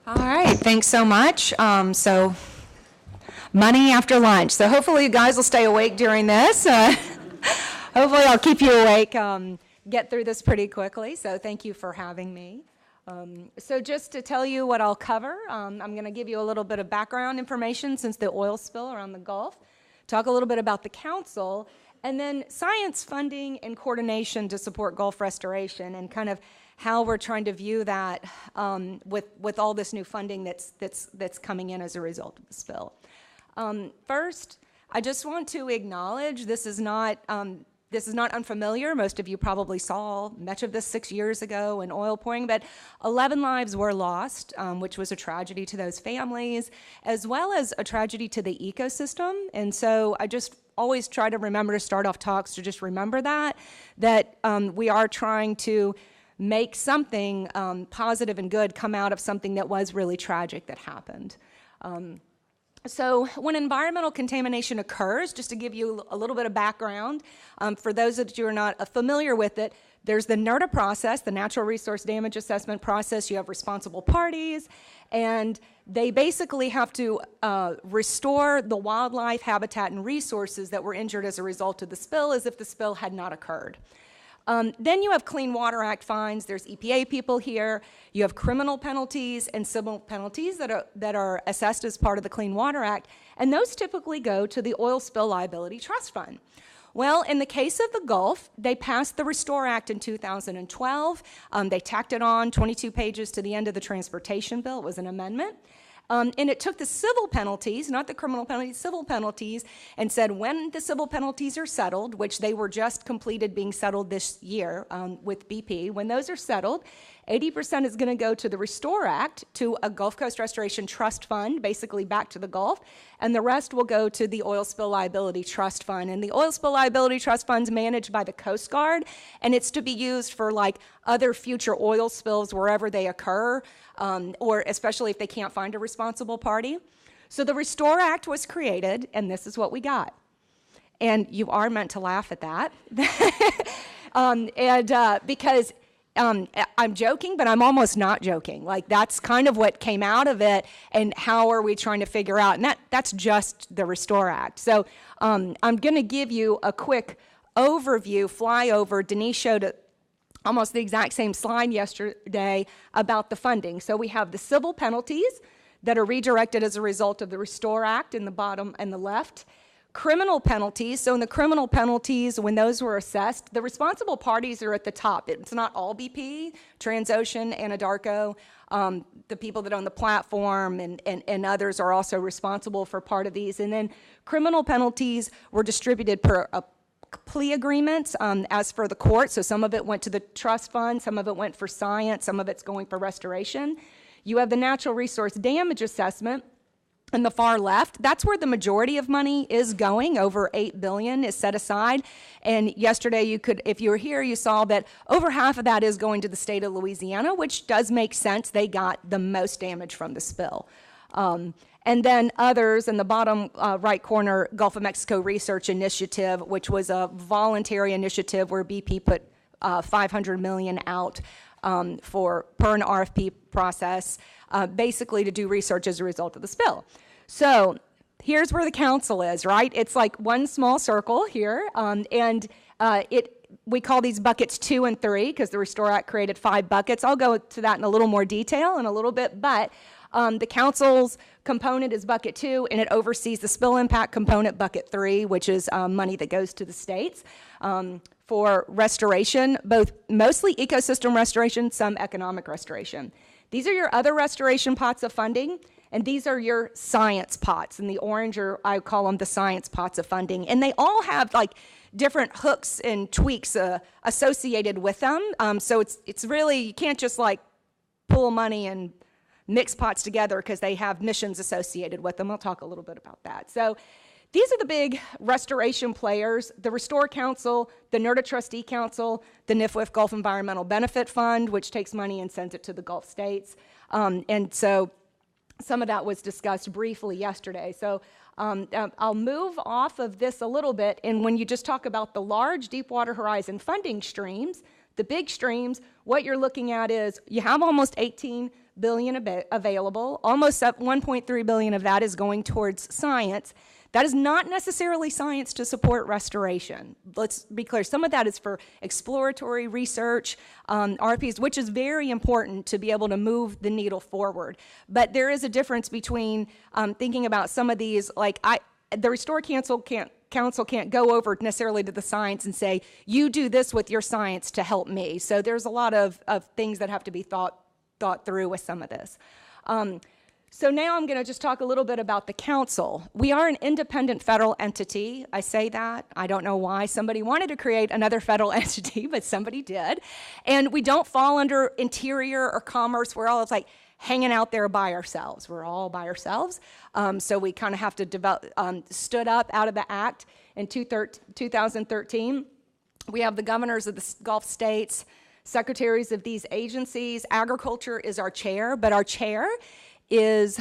All right, thanks so much. So money after lunch. So hopefully you guys will stay awake during this. Hopefully I'll keep you awake, get through this pretty quickly. So thank you for having me. So just to tell you what I'll cover, I'm going to give you a little bit of background information since the oil spill around the Gulf, talk a little bit about the council, and then science funding and coordination to support Gulf restoration and kind of how we're trying to view that with all this new funding that's coming in as a result of the spill. First, I just want to acknowledge this is not unfamiliar. Most of you probably saw much of this 6 years ago in oil pouring, but 11 lives were lost, which was a tragedy to those families, as well as a tragedy to the ecosystem. And so I just always try to remember to start off talks to just remember that we are trying to make something positive and good come out of something that was really tragic that happened. So when environmental contamination occurs, just to give you a little bit of background, for those of you who are not familiar with it, there's the NRDA process, the Natural Resource Damage Assessment process. You have responsible parties, and they basically have to restore the wildlife, habitat, and resources that were injured as a result of the spill as if the spill had not occurred. Then you have Clean Water Act fines. There's EPA people here. You have criminal penalties and civil penalties that are assessed as part of the Clean Water Act, and those typically go to the Oil Spill Liability Trust Fund. Well, in the case of the Gulf, they passed the Restore Act in 2012. They tacked it on 22 pages to the end of the transportation bill. It was an amendment. And it took the civil penalties, not the criminal penalties, civil penalties, and said when the civil penalties are settled, which they were just completed being settled this year with BP, when those are settled, 80% is going to go to the Restore Act, to a Gulf Coast Restoration Trust Fund, basically back to the Gulf, and the rest will go to the Oil Spill Liability Trust Fund. And the Oil Spill Liability Trust Fund's managed by the Coast Guard, and it's to be used for like other future oil spills wherever they occur, or especially if they can't find a responsible party. So the Restore Act was created, and this is what we got. And you are meant to laugh at that. Because I'm joking, but I'm almost not joking. Like, that's kind of what came out of it, and how are we trying to figure out, and that's just the Restore Act. So I'm going to give you a quick overview, flyover. Denise showed almost the exact same slide yesterday about the funding. So we have the civil penalties that are redirected as a result of the Restore Act in the bottom and the left. Criminal penalties, so in the criminal penalties, when those were assessed, the responsible parties are at the top. It's not all BP, Transocean, Anadarko, the people that own the platform and others are also responsible for part of these. And then criminal penalties were distributed per plea agreements as for the court. So some of it went to the trust fund, some of it went for science, some of it's going for restoration. You have the natural resource damage assessment in the far left. That's where the majority of money is going. Over $8 billion is set aside. And yesterday, if you were here, you saw that over half of that is going to the state of Louisiana, which does make sense. They got the most damage from the spill. And then others in the bottom right corner, Gulf of Mexico Research Initiative, which was a voluntary initiative where BP put $500 million out per an RFP process, basically to do research as a result of the spill. So here's where the council is, right? It's like one small circle here, we call these buckets 2 and 3 because the Restore Act created 5 buckets. I'll go to that in a little more detail in a little bit, but the council's component is bucket 2, and it oversees the spill impact component, bucket 3, which is money that goes to the states for restoration, mostly ecosystem restoration, some economic restoration. These are your other restoration pots of funding, and these are your science pots. And the orange I call them the science pots of funding. And they all have like different hooks and tweaks associated with them. So it's really, you can't just like pull money and mix pots together because they have missions associated with them. I'll talk a little bit about that. So these are the big restoration players: the Restore Council, the NRDA Trustee Council, the NIFWF Gulf Environmental Benefit Fund, which takes money and sends it to the Gulf states. And so some of that was discussed briefly yesterday. So I'll move off of this a little bit, and when you just talk about the large Deepwater Horizon funding streams, the big streams, what you're looking at is you have almost $18 billion available. Almost up 1.3 billion of that is going towards science. That is not necessarily science to support restoration. Let's be clear. Some of that is for exploratory research, RPs, which is very important to be able to move the needle forward. But there is a difference between thinking about some of these, like the Restore Council can't go over necessarily to the science and say, you do this with your science to help me. So there's a lot of things that have to be thought through with some of this. So now I'm going to just talk a little bit about the council. We are an independent federal entity. I say that. I don't know why somebody wanted to create another federal entity, but somebody did. And we don't fall under Interior or Commerce. We're all like hanging out there by ourselves. We're all by ourselves. So we kind of have to develop, stood up out of the act in 2013. We have the governors of the Gulf states, secretaries of these agencies. Agriculture is our chair, but our chair is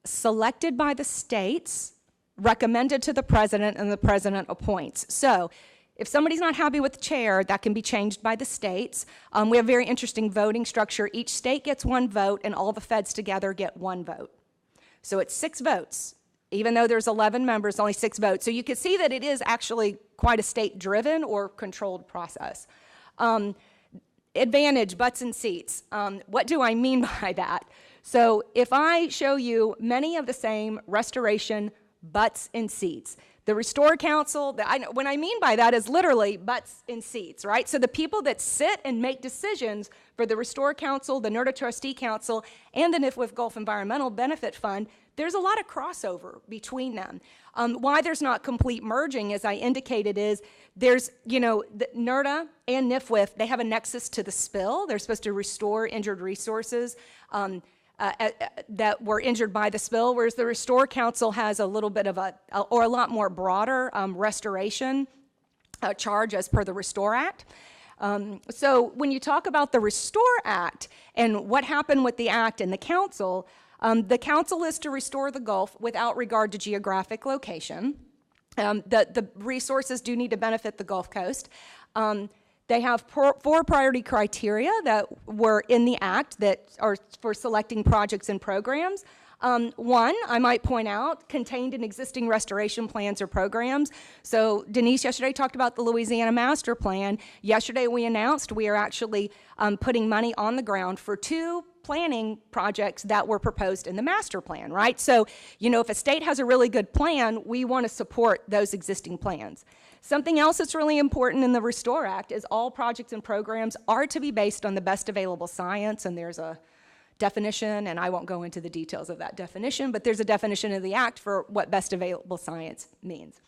selected by the states, recommended to the president, and the president appoints. So if somebody's not happy with the chair, that can be changed by the states. We have a very interesting voting structure. Each state gets one vote, and all the feds together get one vote. So it's 6 votes. Even though there's 11 members, only 6 votes. So you can see that it is actually quite a state-driven or controlled process. Advantage, butts and seats. What do I mean by that? So if I show you many of the same restoration butts and seats, the Restore Council, what I mean by that is literally butts and seats, right? So the people that sit and make decisions for the Restore Council, the NERDA Trustee Council, and the NIFWF Gulf Environmental Benefit Fund, there's a lot of crossover between them. Why there's not complete merging, as I indicated, is there's, the NERDA and NIFWF, they have a nexus to the spill. They're supposed to restore injured resources that were injured by the spill, whereas the Restore Council has a little bit of a lot more broader restoration charge as per the Restore Act. So when you talk about the Restore Act and what happened with the act and the council is to restore the Gulf without regard to geographic location. The resources do need to benefit the Gulf Coast. They have 4 priority criteria that were in the act that are for selecting projects and programs. One, I might point out, contained in existing restoration plans or programs. So Denise yesterday talked about the Louisiana Master Plan. Yesterday we announced we are actually putting money on the ground for 2 planning projects that were proposed in the master plan, right? So, if a state has a really good plan, we want to support those existing plans. Something else that's really important in the Restore Act is all projects and programs are to be based on the best available science, and there's a definition, and I won't go into the details of that definition, but there's a definition in the Act for what best available science means.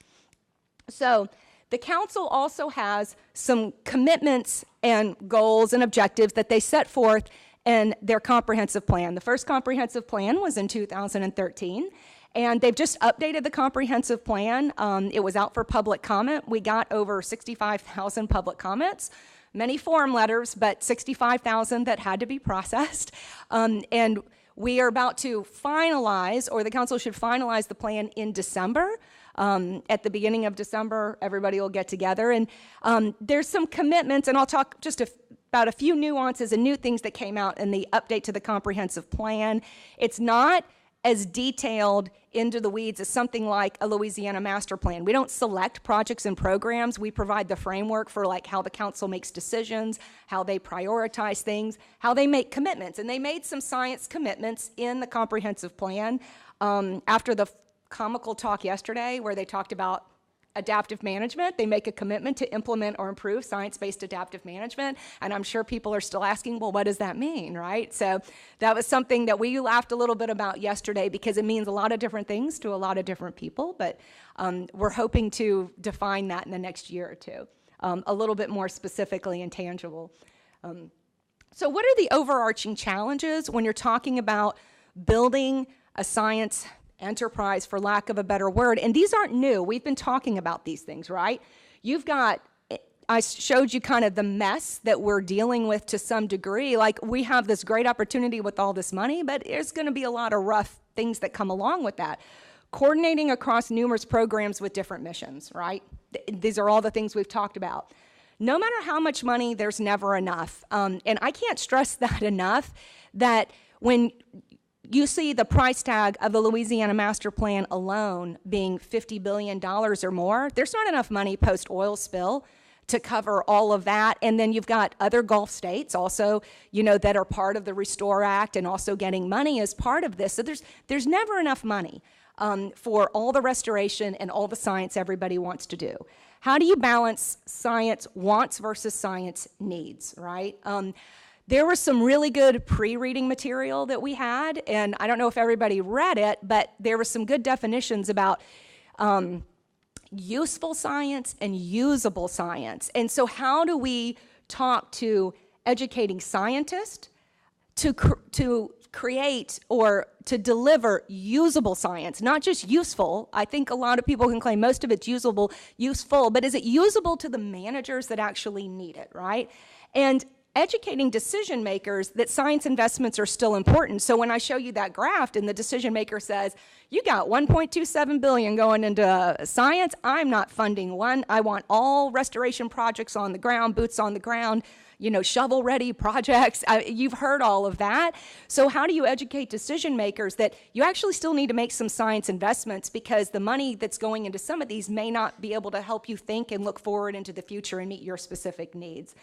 So the council also has some commitments and goals and objectives that they set forth in their comprehensive plan. The first comprehensive plan was in 2013, and they've just updated the comprehensive plan. It was out for public comment. We got over 65,000 public comments, many form letters, but 65,000 that had to be processed. And we are about to finalize, or the council should finalize the plan in December. At the beginning of December, everybody will get together. And there's some commitments, and I'll talk just about a few nuances and new things that came out in the update to the comprehensive plan. It's not as detailed into the weeds as something like a Louisiana master plan. We don't select projects and programs. We provide the framework for how the council makes decisions, how they prioritize things, how they make commitments. And they made some science commitments in the comprehensive plan after the comical talk yesterday where they talked about adaptive management. They make a commitment to implement or improve science-based adaptive management, and I'm sure people are still asking, well, what does that mean, right? So that was something that we laughed a little bit about yesterday because it means a lot of different things to a lot of different people, but we're hoping to define that in the next year or two, a little bit more specifically and tangible. So what are the overarching challenges when you're talking about building a science enterprise, for lack of a better word? And these aren't new. We've been talking about these things, right? I showed you kind of the mess that we're dealing with to some degree. We have this great opportunity with all this money, but there's going to be a lot of rough things that come along with that. Coordinating across numerous programs with different missions, right? These are all the things we've talked about. no matter how much money, there's never enough. And I can't stress that enough, that when you see the price tag of the Louisiana Master Plan alone being $50 billion or more, there's not enough money post-oil spill to cover all of that. And then you've got other Gulf states also, that are part of the Restore Act and also getting money as part of this. So there's never enough money for all the restoration and all the science everybody wants to do. How do you balance science wants versus science needs, right? There was some really good pre-reading material that we had, and I don't know if everybody read it, but there were some good definitions about useful science and usable science. And so how do we talk to educating scientists to create or to deliver usable science, not just useful? I think a lot of people can claim most of it's useful, but is it usable to the managers that actually need it, right? And educating decision makers that science investments are still important. So when I show you that graph and the decision maker says, you got $1.27 billion going into science, I'm not funding one. I want all restoration projects on the ground, boots on the ground, shovel-ready projects. You've heard all of that. So how do you educate decision makers that you actually still need to make some science investments, because the money that's going into some of these may not be able to help you think and look forward into the future and meet your specific needs?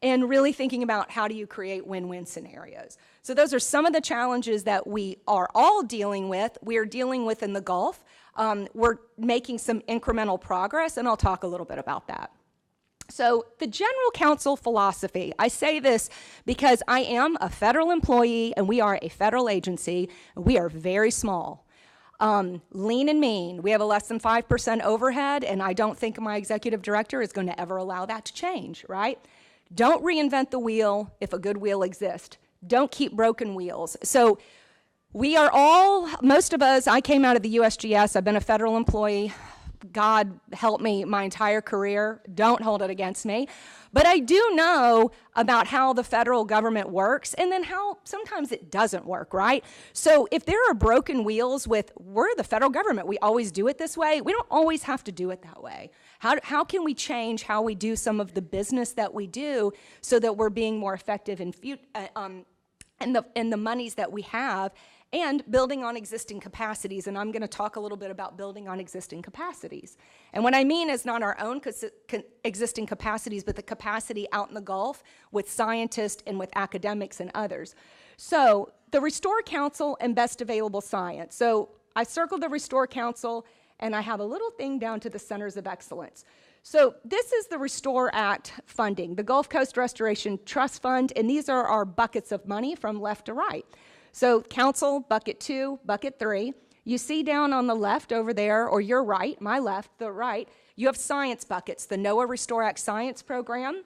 And really thinking about how do you create win-win scenarios. So those are some of the challenges that we are all dealing with. We are dealing with in the Gulf. We're making some incremental progress, and I'll talk a little bit about that. So the general counsel philosophy, I say this because I am a federal employee and we are a federal agency. And we are very small. Lean and mean. We have a less than 5% overhead, and I don't think my executive director is going to ever allow that to change, right? Don't reinvent the wheel if a good wheel exists. Don't keep broken wheels. So we are all, most of us, I came out of the USGS. I've been a federal employee. God help me, my entire career. Don't hold it against me. But I do know about how the federal government works and then how sometimes it doesn't work, right? So if there are broken wheels we're the federal government, we always do it this way, we don't always have to do it that way. How can we change how we do some of the business that we do so that we're being more effective in the monies that we have, and building on existing capacities? And I'm going to talk a little bit about building on existing capacities. And what I mean is not our own existing capacities, but the capacity out in the Gulf with scientists and with academics and others. So the Restore Council and best available science. So I circled the Restore Council, and I have a little thing down to the Centers of Excellence. So this is the Restore Act funding, the Gulf Coast Restoration Trust Fund, and these are our buckets of money from left to right. So Council, bucket 2, bucket 3. You see down on the left over there, or your right, my left, the right, you have science buckets, the NOAA Restore Act Science Program,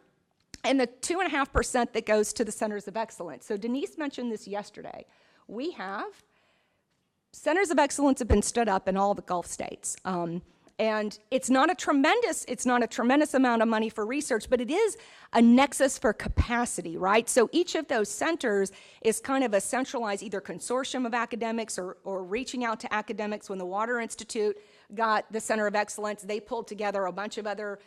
and the 2.5% that goes to the Centers of Excellence. So Denise mentioned this yesterday. We have Centers of Excellence have been stood up in all the Gulf states. And it's not a tremendous amount of money for research, but it is a nexus for capacity, right? So each of those centers is kind of a centralized either consortium of academics or reaching out to academics. When the Water Institute got the Center of Excellence, they pulled together a bunch of other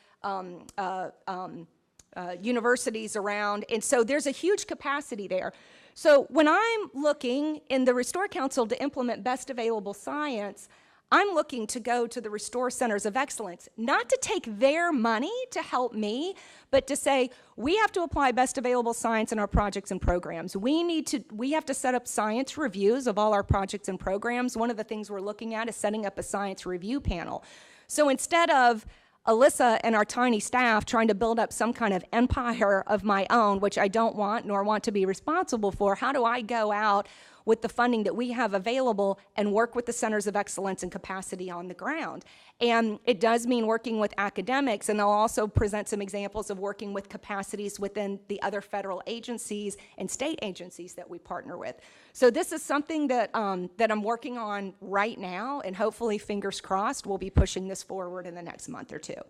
universities around. And so there's a huge capacity there. So when I'm looking in the Restore Council to implement best available science, I'm looking to go to the Restore Centers of Excellence, not to take their money to help me, but to say, we have to apply best available science in our projects and programs. We have to set up science reviews of all our projects and programs. One of the things we're looking at is setting up a science review panel. So instead of Alyssa and our tiny staff trying to build up some kind of empire of my own, which I don't want nor want to be responsible for, how do I go out with the funding that we have available and work with the Centers of Excellence and capacity on the ground? And it does mean working with academics, and I'll also present some examples of working with capacities within the other federal agencies and state agencies that we partner with. So this is something that I'm working on right now, and hopefully, fingers crossed, we'll be pushing this forward in the next month or two.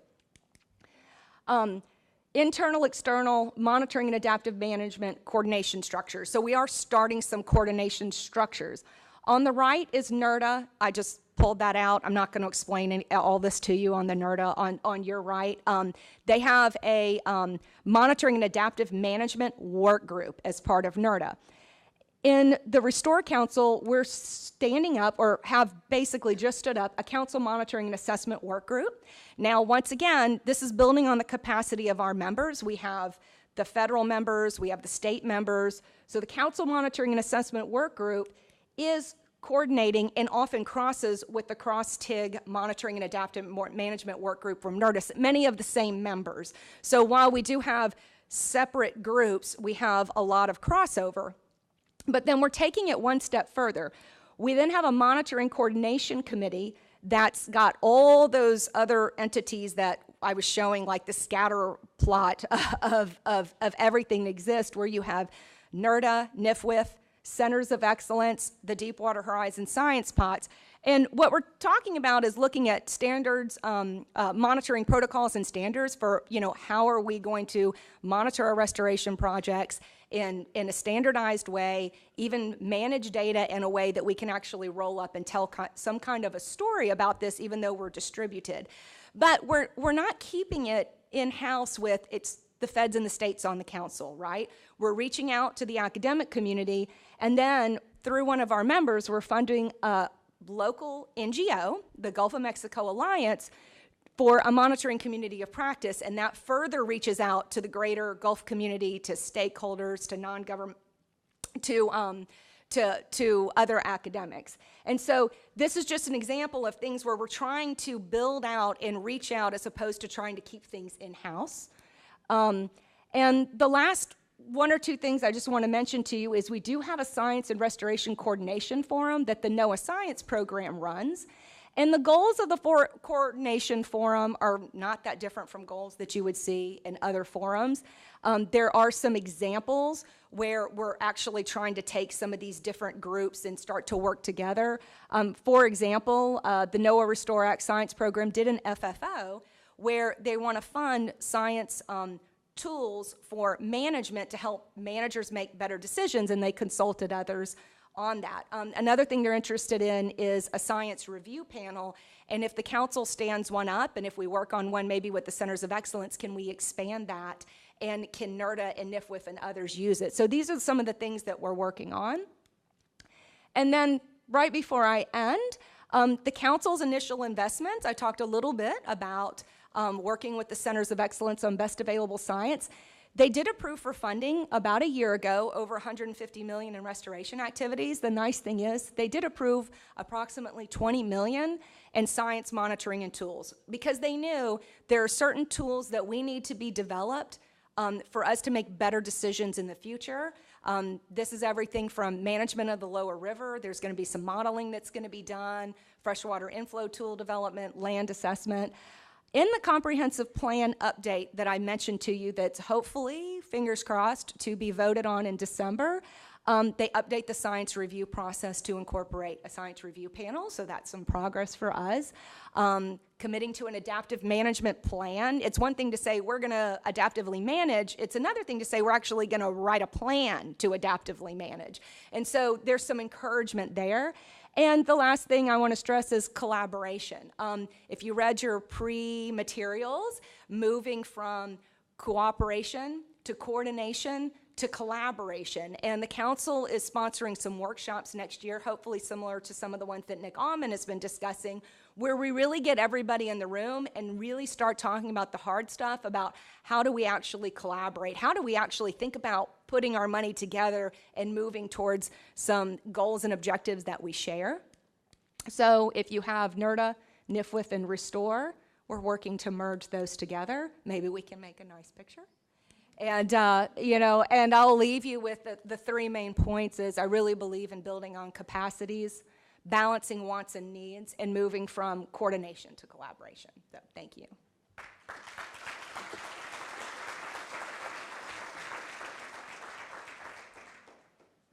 Internal, external, monitoring and adaptive management, coordination structures. So we are starting some coordination structures. On the right is NERDA. I just pulled that out. I'm not going to explain all this to you on the NERDA on your right. They have a monitoring and adaptive management work group as part of NERDA. In the Restore Council, we're standing up, or have basically just stood up, a council monitoring and assessment work group. Now, once again, this is building on the capacity of our members. We have the federal members, we have the state members. So the council monitoring and assessment work group is coordinating and often crosses with the cross-TIG monitoring and adaptive management work group from NERDA, many of the same members. So while we do have separate groups, we have a lot of crossover. But then we're taking it one step further. We then have a monitoring coordination committee that's got all those other entities that I was showing, like the scatter plot of everything that exists, where you have NERDA, NIFWIF, Centers of Excellence, the Deepwater Horizon Science Pots. And what we're talking about is looking at standards, monitoring protocols and standards for, how are we going to monitor our restoration projects in a standardized way, even manage data in a way that we can actually roll up and tell some kind of a story about this, even though we're distributed. But we're not keeping it in-house with the feds and the states on the council, right? We're reaching out to the academic community, and then through one of our members, we're funding a local NGO, the Gulf of Mexico Alliance, for a monitoring community of practice, and that further reaches out to the greater Gulf community, to stakeholders, to non-government, to other academics. And so this is just an example of things where we're trying to build out and reach out as opposed to trying to keep things in-house. And the last one or two things I just want to mention to you is we do have a Science and Restoration Coordination Forum that the NOAA Science Program runs. And the goals of the Coordination Forum are not that different from goals that you would see in other forums. There are some examples where we're actually trying to take some of these different groups and start to work together. For example, the NOAA Restore Act Science Program did an FFO where they want to fund science tools for management to help managers make better decisions, and they consulted others on that. Another thing they're interested in is a science review panel, and if the council stands one up, and if we work on one maybe with the Centers of Excellence, can we expand that, and can NERDA and NIFWIF and others use it? So these are some of the things that we're working on. And then right before I end, the council's initial investments, I talked a little bit about working with the Centers of Excellence on best available science. They did approve for funding about a year ago, over $150 million in restoration activities. The nice thing is they did approve approximately $20 million in science monitoring and tools, because they knew there are certain tools that we need to be developed for us to make better decisions in the future. This is everything from management of the lower river. There's going to be some modeling that's going to be done, freshwater inflow tool development, land assessment. In the comprehensive plan update that I mentioned to you, that's hopefully, fingers crossed, to be voted on in December, they update the science review process to incorporate a science review panel, so that's some progress for us. Committing to an adaptive management plan. It's one thing to say we're going to adaptively manage. It's another thing to say we're actually going to write a plan to adaptively manage. And so there's some encouragement there. And the last thing I want to stress is collaboration. If you read your pre-materials, moving from cooperation to coordination to collaboration. And the council is sponsoring some workshops next year, hopefully similar to some of the ones that Nick Alman has been discussing, where we really get everybody in the room and really start talking about the hard stuff, about how do we actually collaborate? How do we actually think about putting our money together and moving towards some goals and objectives that we share? So if you have NERDA, NIFWIF, and Restore, we're working to merge those together. Maybe we can make a nice picture. And, and I'll leave you with the three main points is I really believe in building on capacities, balancing wants and needs, and moving from coordination to collaboration. So thank you.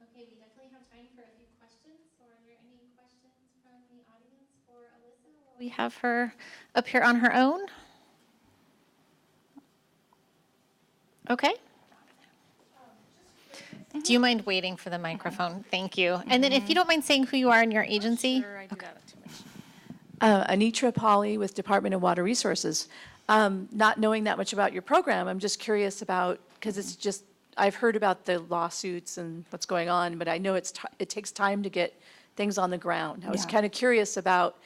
Okay, we definitely have time for a few questions. So are there any questions from the audience for Alyssa? We have her up here on her own. Okay. Do you mind waiting for the microphone? Thank you. And then if you don't mind saying who you are and your agency. Sure, I do that too much. Anitra Pauly with Department of Water Resources. Not knowing that much about your program, I'm just curious about, because it's just, I've heard about the lawsuits and what's going on, but I know it takes time to get things on the ground. I was Yeah. kind of curious about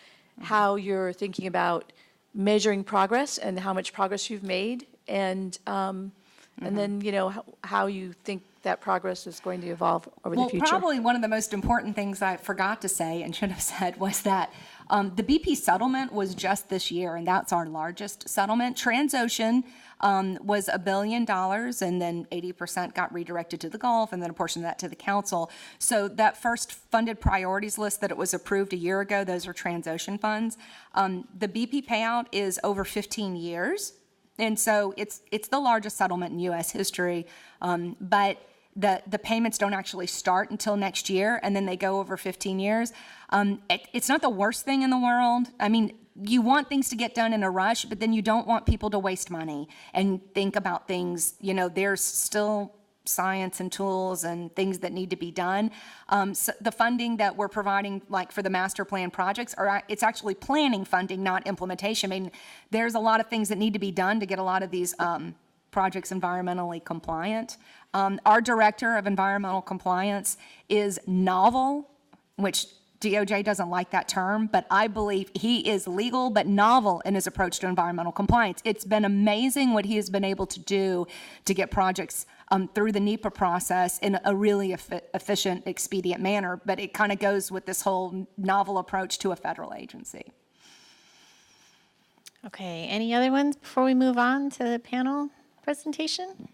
how you're thinking about measuring progress and how much progress you've made, and then, you know, how you think that progress is going to evolve over the future. Well, probably one of the most important things I forgot to say and should have said was that the BP settlement was just this year, and that's our largest settlement. Transocean was $1 billion, and then 80% got redirected to the Gulf, and then a portion of that to the council. So that first funded priorities list that it was approved a year ago, those are Transocean funds. The BP payout is over 15 years, and so it's the largest settlement in U.S. history, but the payments don't actually start until next year, and then they go over 15 years. It's not the worst thing in the world. I mean, you want things to get done in a rush, but then you don't want people to waste money and think about things. You know, there's still science and tools and things that need to be done. So the funding that we're providing, like for the master plan projects, it's actually planning funding, not implementation. I mean, there's a lot of things that need to be done to get a lot of these projects environmentally compliant. Our director of environmental compliance is novel, which DOJ doesn't like that term, but I believe he is legal but novel in his approach to environmental compliance. It's been amazing what he has been able to do to get projects through the NEPA process in a really efficient, expedient manner, but it kind of goes with this whole novel approach to a federal agency. Okay, any other ones before we move on to the panel presentation?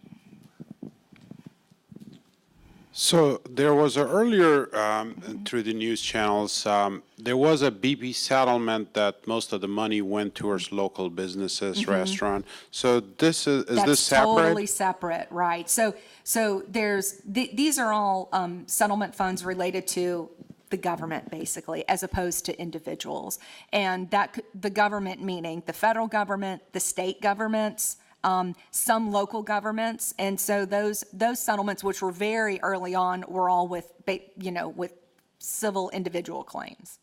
So there was earlier through the news channels, there was a BP settlement that most of the money went towards local businesses, restaurant. So this is this separate? That's totally separate, right? So these are all settlement funds related to the government, basically, as opposed to individuals. And the government meaning the federal government, the state governments, some local governments, and so those settlements, which were very early on, were all with civil individual claims.